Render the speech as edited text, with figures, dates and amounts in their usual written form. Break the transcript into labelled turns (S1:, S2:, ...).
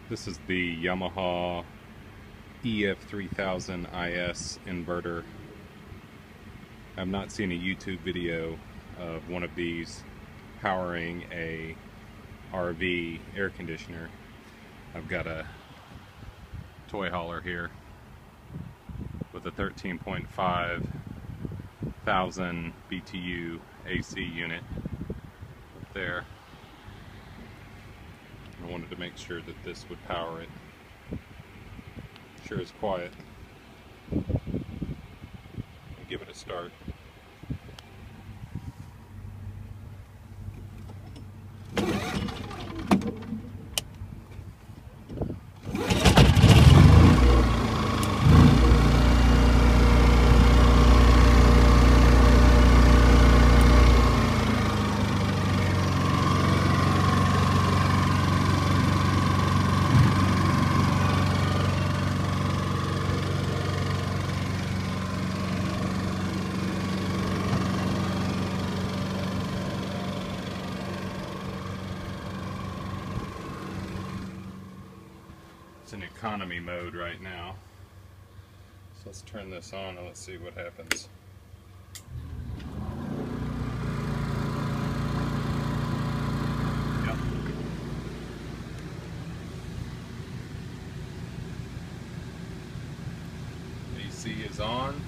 S1: This is the Yamaha EF3000 IS inverter. I've not seen a YouTube video of one of these powering a RV air conditioner. I've got a toy hauler here with a 13.5 thousand BTU AC unit up there. I wanted to make sure that this would power it. Sure is quiet. Give it a start. It's in economy mode right now. So let's turn this on and let's see what happens. Yep. AC is on.